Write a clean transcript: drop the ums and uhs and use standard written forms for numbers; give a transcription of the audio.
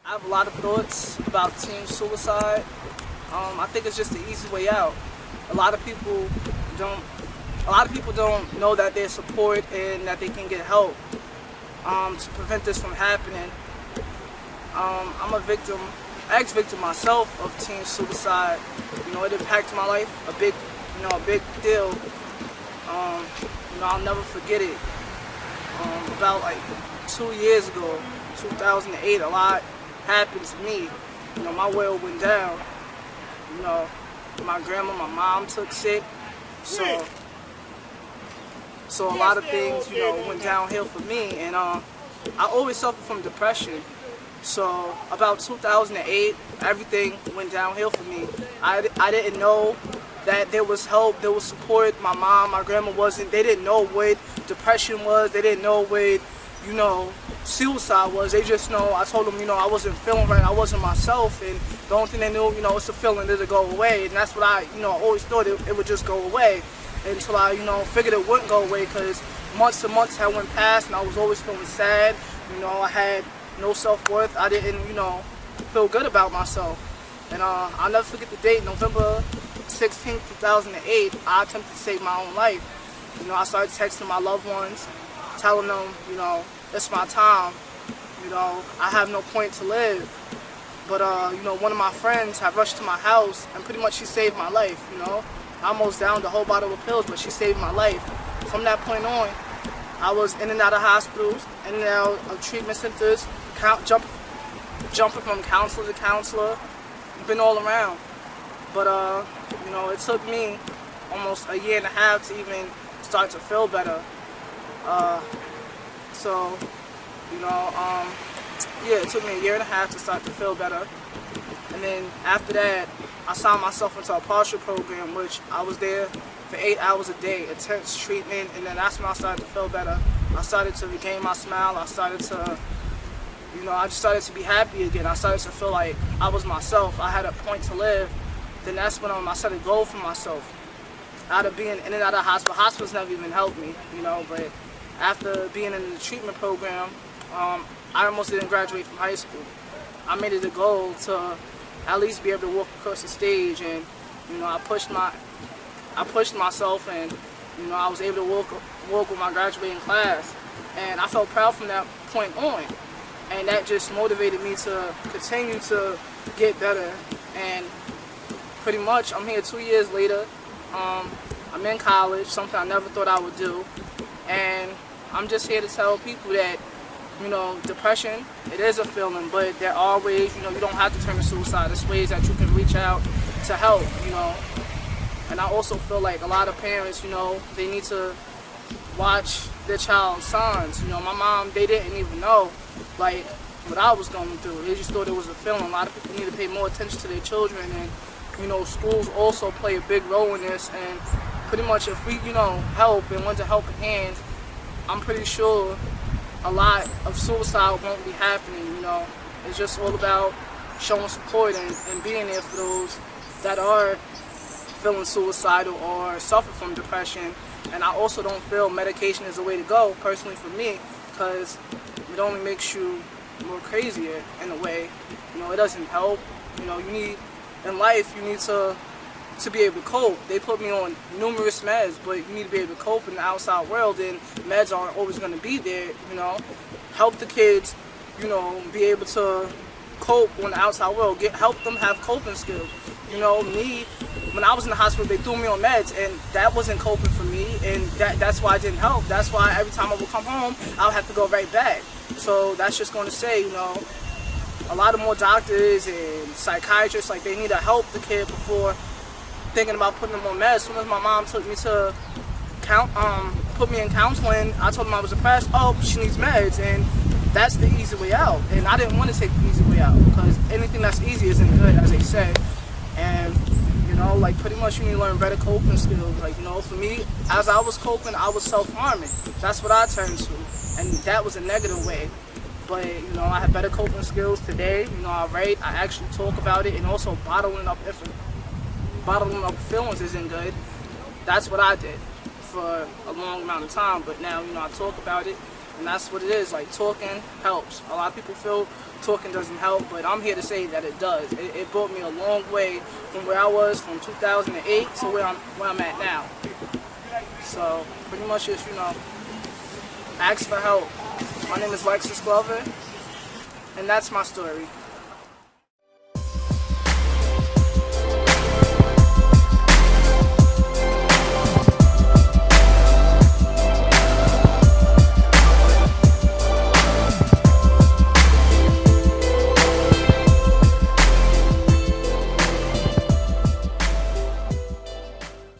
I have a lot of thoughts about teen suicide. I think it's just the easy way out. A lot of people don't. A lot of people don't know that there's support and that they can get help to prevent this from happening. I'm a victim, ex-victim myself of teen suicide. It impacted my life a big deal. I'll never forget it. About like 2 years ago, 2008, a lot happened to me. My world went down. My grandma, my mom took sick, so a lot of things, went downhill for me, and I always suffered from depression. So about 2008, everything went downhill for me. I didn't know that there was help, there was support. My mom, my grandma they didn't know what depression was. They didn't know what, suicide was. They just know, I told them, I wasn't feeling right, I wasn't myself, and the only thing they knew, it's a feeling, it'll go away. And that's what I, always thought it would just go away until I, figured it wouldn't go away, because months and months had went past and I was always feeling sad. I had no self-worth. I didn't, feel good about myself. And I'll never forget the date, November 16th, 2008, I attempted to save my own life. I started texting my loved ones, telling them, it's my time. I have no point to live. But, one of my friends had rushed to my house, and pretty much she saved my life, I almost downed a whole bottle of pills, but she saved my life. From that point on, I was in and out of hospitals, in and out of treatment centers, jumping from counselor to counselor, been all around. But, it took me almost a year and a half to even start to feel better. It took me a year and a half to start to feel better. And then after that, I signed myself into a partial program, which I was there for 8 hours a day, intense treatment, and then that's when I started to feel better. I started to regain my smile. I started to, I just started to be happy again. I started to feel like I was myself. I had a point to live. Then that's when I set a goal for myself. Out of being in and out of hospitals never even helped me, but after being in the treatment program, I almost didn't graduate from high school. I made it a goal to at least be able to walk across the stage, and I pushed myself, and I was able to walk with my graduating class, and I felt proud from that point on, and that just motivated me to continue to get better. And pretty much I'm here 2 years later. I'm in college, something I never thought I would do, and I'm just here to tell people that depression, it is a feeling, but there are ways, you don't have to turn to suicide. There's ways that you can reach out to help, And I also feel like a lot of parents, they need to watch their child's signs. My mom, they didn't even know, like, what I was going through. They just thought it was a feeling. A lot of people need to pay more attention to their children, and, schools also play a big role in this. And pretty much if we, help and lend a helping hand, I'm pretty sure a lot of suicide won't be happening. It's just all about showing support and being there for those that are feeling suicidal or suffer from depression. And I also don't feel medication is the way to go, personally for me, because it only makes you more crazier in a way. It doesn't help. In life, you need to be able to cope. They put me on numerous meds, but you need to be able to cope in the outside world, and meds aren't always going to be there. Help the kids, be able to cope on the outside world. Help them have coping skills. Me, when I was in the hospital, they threw me on meds, and that wasn't coping for me, and that's why it didn't help. That's why every time I would come home, I would have to go right back. So that's just going to say, a lot of more doctors and psychiatrists, like, they need to help the kid before thinking about putting them on meds. As soon as my mom took me to put me in counseling, I told them I was depressed. Oh, she needs meds, and that's the easy way out. And I didn't want to take the easy way out, because anything that's easy isn't good, as they say. And like, pretty much you need to learn better coping skills. Like, for me, as I was coping, I was self-harming. That's what I turned to, and that was a negative way. But, I have better coping skills today. I write, I actually talk about it, and also bottling up feelings isn't good. That's what I did for a long amount of time. But now, I talk about it, And that's what it is. Like, talking helps. A lot of people feel talking doesn't help, but I'm here to say that it does. It brought me a long way from where I was from 2008 to where I'm at now. So pretty much just, ask for help. My name is Lexus Glover, and that's my story.